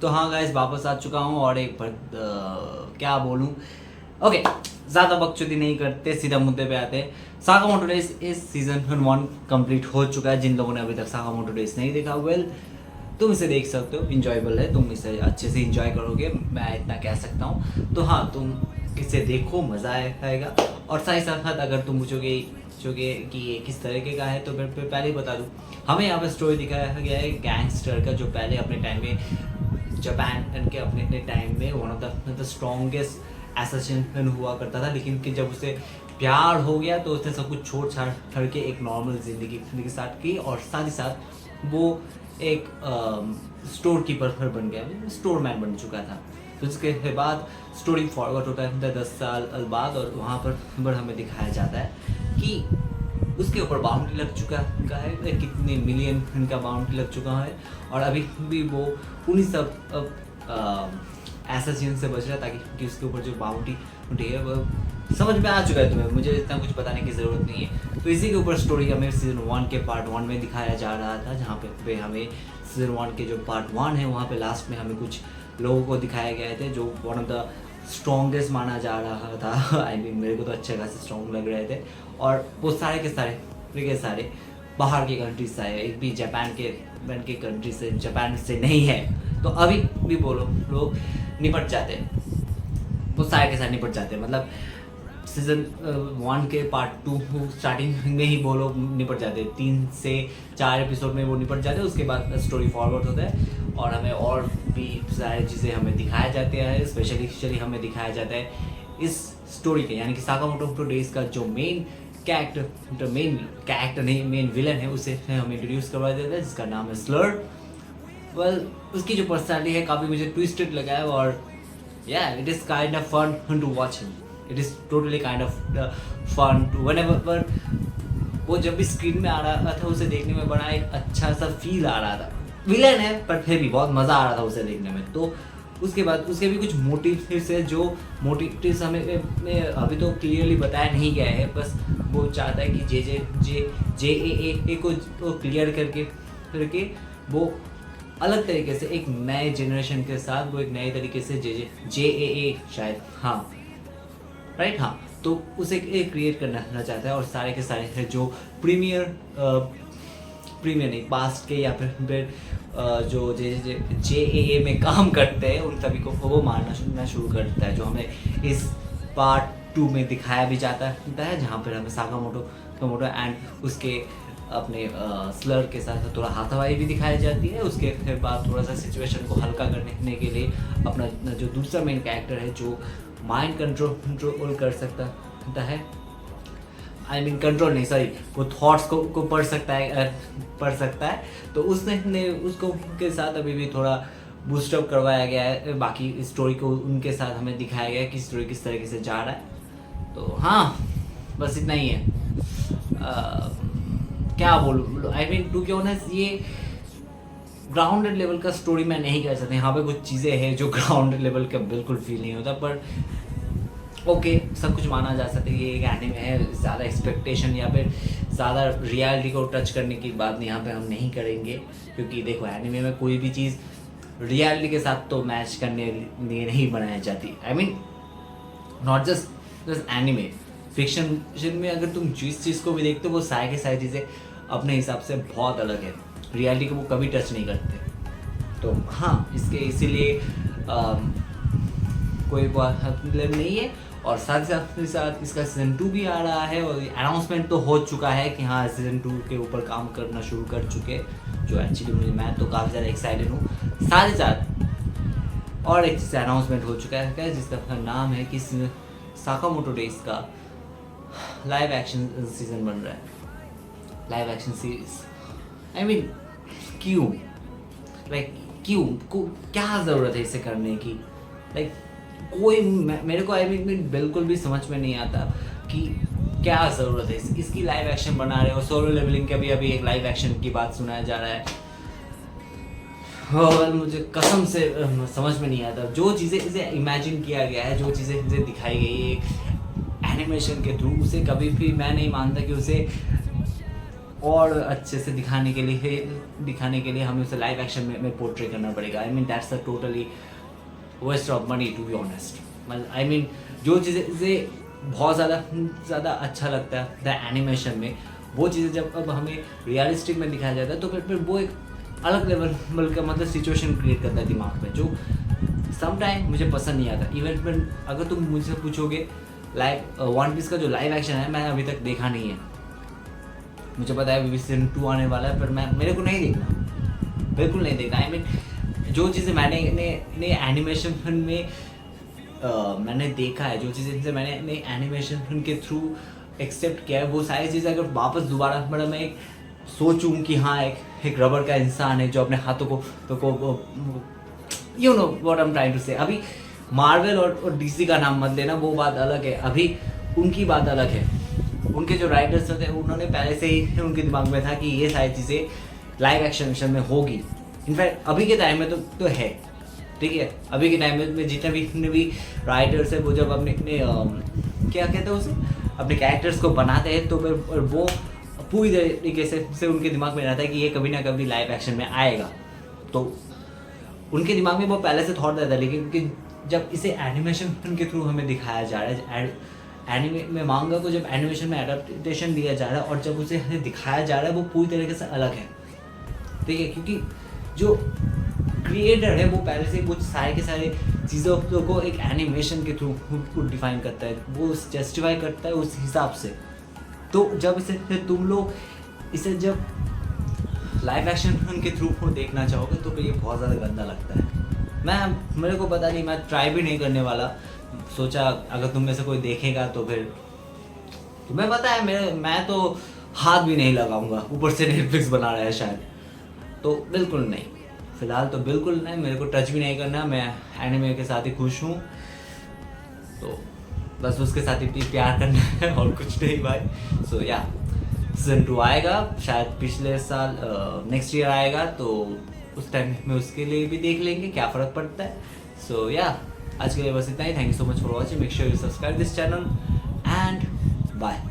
तो हाँ गाइस, वापस आ चुका हूँ और एक क्या बोलूँ। ओके, ज़्यादा बकचोदी नहीं करते, सीधा मुद्दे पे आते हैं। साकामोटो डेज इस सीजन 1 कंप्लीट हो चुका है। जिन लोगों ने अभी तक साकामोटो डेज नहीं देखा, वेल तुम इसे देख सकते हो, इंजॉयबल है, तुम इसे अच्छे से इंजॉय करोगे, मैं इतना कह सकता हूँ। तो हाँ, तुम इसे देखो, मज़ा आएगा। और साथ ही साथ अगर तुम पूछोगे कि ये किस तरीके का है, तो मैं पहले ही बता दूँ, हमें यहाँ पे स्टोरी दिखाया गया है गैंगस्टर का, जो पहले अपने टाइम में जापान के अपने टाइम में one of the strongest association हुआ करता था। लेकिन कि जब उसे प्यार हो गया तो उसने सब कुछ छोड़ छाड़ के एक नॉर्मल ज़िंदगी स्टार्ट की, और साथ ही साथ वो एक स्टोर कीपर बन गया, स्टोर मैन बन चुका था। तो उसके बाद स्टोरी फॉरवर्ड होता है 10 साल बाद, और वहाँ पर हमें दिखाया जाता है कि उसके ऊपर बाउंड्री लग चुका है, कितने मिलियन का बाउंड्री लग चुका है, और अभी भी वो उन्हीं सब एसोसिएशन से बच रहा है, ताकि उसके ऊपर जो बाउंड्री है वो समझ में आ चुका है तुम्हें, मुझे इतना कुछ बताने की ज़रूरत नहीं है। तो इसी के ऊपर स्टोरी हमें सीजन 1 के पार्ट 1 में दिखाया जा रहा था, जहाँ पे हमें सीजन 1 के जो पार्ट 1 है वहाँ पे लास्ट में हमें कुछ लोगों को दिखाए गए थे जो वन ऑफ द स्ट्रॉन्गेस्ट माना जा रहा था। आई मीन मेरे को तो अच्छे खासे स्ट्रॉन्ग लग रहे थे, और वो सारे के सारे बाहर के कंट्री से आए, एक भी जापान के कंट्री से, जापान से नहीं है। तो अभी भी बोलो लोग निपट जाते हैं, वो सारे के सारे निपट जाते हैं। मतलब सीजन 1 के पार्ट 2 स्टार्टिंग में ही वो लोग निपट जाते हैं, 3 से 4 एपिसोड में वो निपट जाते हैं। उसके बाद स्टोरी फॉरवर्ड होता है और हमें और भी सारी चीज़ें हमें दिखाया जाते हैं। स्पेशली हमें दिखाया जाता है इस स्टोरी के, यानी कि साकामोटो डेज का जो मेन विलन है, उसे हमें इंट्रोड्यूस करवा देता है, जिसका नाम है स्लर। वेल उसकी जो पर्सनालिटी है काफ़ी मुझे ट्विस्टेड लगा है, और it is kind of fun to watch him. It is totally kind of fun to whenever वो जब भी स्क्रीन में आ रहा था, उसे देखने में बड़ा एक अच्छा सा फील आ रहा था। विलन है पर फिर भी बहुत मज़ा आ रहा था उसे देखने में। तो उसके बाद उसके भी कुछ मोटिव्स है, जो मोटिव्स हमें अभी तो क्लियरली बताया नहीं गया है। बस वो चाहता है कि जे को क्लियर करके वो अलग तरीके से एक नए जनरेशन के साथ, वो एक नए तरीके से जे शायद, हाँ राइट, हाँ, तो उसे क्रिएट करना चाहता है। और सारे के सारे जो प्रीमियर नहीं, पास्ट के या फिर जो जे में काम करते हैं, उन सभी को वो मारना शुरू कर देता है, जो हमें इस पार्ट 2 में दिखाया भी जाता है, जहाँ पर हमें साकामोटो एंड उसके अपने स्लर के साथ थोड़ा हाथापाई भी दिखाई जाती है। उसके बाद थोड़ा सा सिचुएशन को हल्का करने के लिए अपना जो दूसरा मेन कैरेक्टर है, जो माइंड कंट्रोल कर सकता है, आई मीन कंट्रोल नहीं, सॉरी, वो थॉट्स को पढ़ सकता है। तो उसने उसको के साथ अभी भी थोड़ा बूस्टअप करवाया गया है। बाकी स्टोरी को उनके साथ हमें दिखाया गया है कि स्टोरी किस तरीके से जा रहा है। तो हाँ, बस इतना ही है। क्या बोलूँ, I mean to be honest, ये ग्राउंडेड लेवल का स्टोरी मैं नहीं कह सकता। यहाँ पे कुछ चीज़ें हैं जो ग्राउंडेड लेवल का बिल्कुल फील नहीं होता, पर ओके, सब कुछ माना जा सकता है। ये एक एनिमे है, ज़्यादा एक्सपेक्टेशन या फिर ज़्यादा रियलिटी को टच करने की बात यहाँ पे हम नहीं करेंगे, क्योंकि देखो एनिमे में कोई भी चीज़ रियलिटी के साथ तो मैच करने लिए नहीं बनाई जाती। I mean not just anime, fiction में अगर तुम जिस चीज़ को भी देखते हो, वो सारी की सारी चीज़ें अपने हिसाब से बहुत अलग है, रियलिटी को वो कभी टच नहीं करते। तो हाँ, इसीलिए कोई बात मतलब नहीं है। और साथ ही साथ इसका सीज़न 2 भी आ रहा है, और अनाउंसमेंट तो हो चुका है कि हाँ सीज़न 2 के ऊपर काम करना शुरू कर चुके, जो एक्चुअली मैं तो काफ़ी ज़्यादा एक्साइटेड हूँ। साथ ही साथ और एक चीज़ अनाउंसमेंट हो चुका है, जिसका नाम है कि साकामोटो डेज का लाइव एक्शन सीज़न बन रहा है, live action series. I mean क्यों, क्या ज़रूरत है इसे करने की? मेरे को आई मीन बिल्कुल भी समझ में नहीं आता कि क्या ज़रूरत है इसकी। लाइव एक्शन बना रहे हो, सोलो लेवलिंग का भी अभी एक लाइव एक्शन की बात सुनाया जा रहा है। और मुझे कसम से समझ में नहीं आता, जो चीज़ें इसे इमेजिन किया गया है, जो चीज़ें इसे दिखाई गई है एनिमेशन के थ्रू, उसे कभी भी मैं नहीं मानता कि उसे और अच्छे से दिखाने के लिए हमें उसे लाइव एक्शन में पोर्ट्रे करना पड़ेगा। I mean that's a totally waste of money to be honest. मतलब आई मीन जो चीज़ें बहुत ज़्यादा अच्छा लगता है द एनिमेशन में, वो चीज़ें जब अब हमें रियलिस्टिक में दिखाया जाता है तो फिर वो एक अलग लेवल का मतलब सिचुएशन क्रिएट करता है दिमाग में, जो समटाइम मुझे पसंद नहीं आता। इवन अगर तुम मुझसे पूछोगे लाइक वन पीस का जो लाइव एक्शन है मैंने अभी तक देखा नहीं है। मुझे पता है सीजन 2 आने वाला है, पर मेरे को नहीं देखना, बिल्कुल नहीं देखना। आई मीन जो चीज़ें मैंने एनिमेशन फिल्म में मैंने देखा है, जो चीज़ें मैंने एनिमेशन फिल्म के थ्रू एक्सेप्ट किया है, वो सारी चीज़ें अगर वापस दोबारा मतलब मैं सोचूं कि हाँ एक रबर का इंसान है जो अपने हाथों को you know what I am trying to say. अभी मार्वल और डीसी का नाम मत लेना, वो बात अलग है, अभी उनकी बात अलग है। उनके जो राइटर्स थे उन्होंने पहले से ही उनके दिमाग में था कि ये सारी चीज़ें लाइव एक्शन में होगी। इनफैक्ट अभी के टाइम में तो है, ठीक है। अभी के टाइम में जितने भी राइटर्स है वो जब अपने क्या कहते हैं उसे, अपने कैरेक्टर्स को बनाते हैं तो फिर वो पूरी तरीके से उनके दिमाग में रहता है कि ये कभी ना कभी लाइव एक्शन में आएगा। तो उनके दिमाग में वो पहले से थॉट रहता है, लेकिन जब इसे एनिमेशन के थ्रू हमें दिखाया जा रहा है, एनिमे में मांगा को जब एनिमेशन में एडाप्टेशन दिया जा रहा है और जब उसे हमें दिखाया जा रहा है वो पूरी तरीके से अलग है, ठीक है। क्योंकि जो क्रिएटर है वो पहले से कुछ सारे के सारे चीज़ों को एक एनिमेशन के थ्रू डिफाइन करता है, वो जस्टिफाई करता है उस हिसाब से। तो जब इसे तुम लोग इसे जब लाइव एक्शन के थ्रू देखना चाहोगे तो फिर ये बहुत ज़्यादा गंदा लगता है। मेरे को पता नहीं, मैं ट्राई भी नहीं करने वाला। सोचा अगर तुम में से कोई देखेगा तो फिर तुम्हें पता है मैं तो हाथ भी नहीं लगाऊंगा, ऊपर से नेटफ्लिक्स बना रहा है शायद, तो बिल्कुल नहीं, फिलहाल तो बिल्कुल नहीं, मेरे को टच भी नहीं करना। मैं एनिमे के साथ ही खुश हूँ, तो बस उसके साथ ही प्यार करना है और कुछ नहीं भाई। सो या सीजन 2 आएगा शायद पिछले साल, नेक्स्ट ईयर आएगा, तो उस टाइम में उसके लिए भी देख लेंगे क्या फ़र्क पड़ता है। सो या आज के लिए बस इतना ही। Thank you so much for watching, make sure you subscribe this channel and bye.